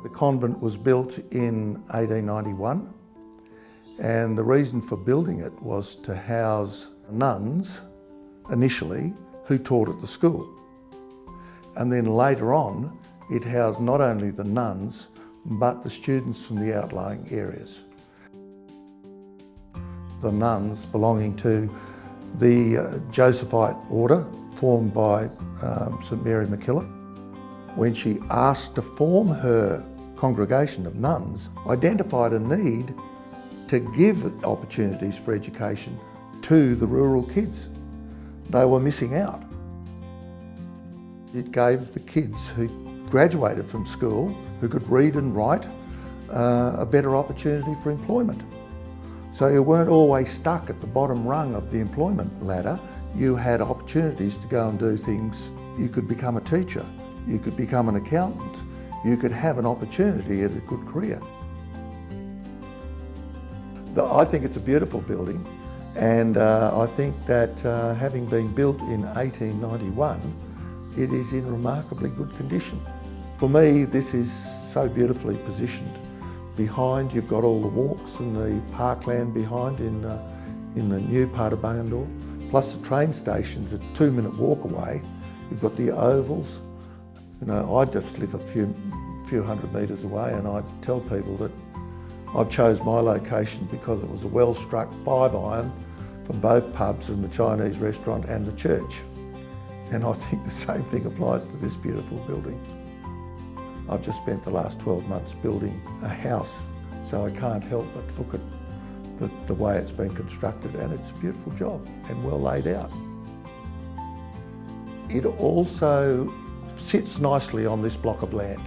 The convent was built in 1891, and the reason for building it was to house nuns initially who taught at the school. And then later on, it housed not only the nuns, but the students from the outlying areas. The nuns belonging to the Josephite order formed by St Mary MacKillop, when she asked to form her congregation of nuns, identified a need to give opportunities for education to the rural kids. They were missing out. It gave the kids who graduated from school, who could read and write, a better opportunity for employment. So you weren't always stuck at the bottom rung of the employment ladder. You had opportunities to go and do things. You could become a teacher, you could become an accountant, you could have an opportunity at a good career. I think it's a beautiful building, and I think that having been built in 1891, it is in remarkably good condition. For me, this is so beautifully positioned. Behind, you've got all the walks and the parkland behind in the new part of Bungendore, plus the train station's a 2-minute walk away. You've got the ovals. You know, I just live a few hundred metres away, and I tell people that I've chose my location because it was a well-struck 5-iron from both pubs and the Chinese restaurant and the church. And I think the same thing applies to this beautiful building. I've just spent the last 12 months building a house, so I can't help but look at the way it's been constructed, and it's a beautiful job and well laid out. It also sits nicely on this block of land.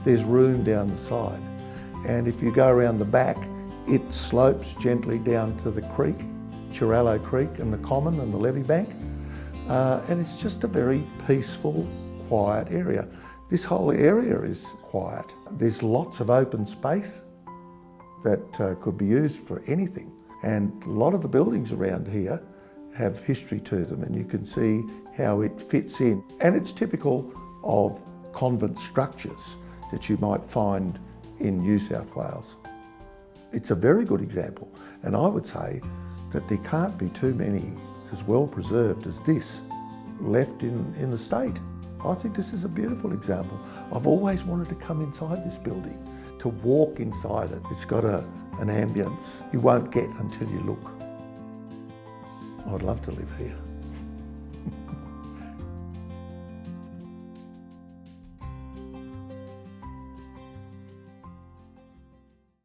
There's room down the side, and if you go around the back, it slopes gently down to the creek, Chirallo Creek, and the common and the levee bank, and it's just a very peaceful, quiet area. This whole area is quiet. There's lots of open space that could be used for anything, and a lot of the buildings around here have history to them, and you can see how it fits in. And it's typical of convent structures that you might find in New South Wales. It's a very good example, and I would say that there can't be too many as well preserved as this left in the state. I think this is a beautiful example. I've always wanted to come inside this building, to walk inside it. It's got an ambience you won't get until you look. I'd love to live here.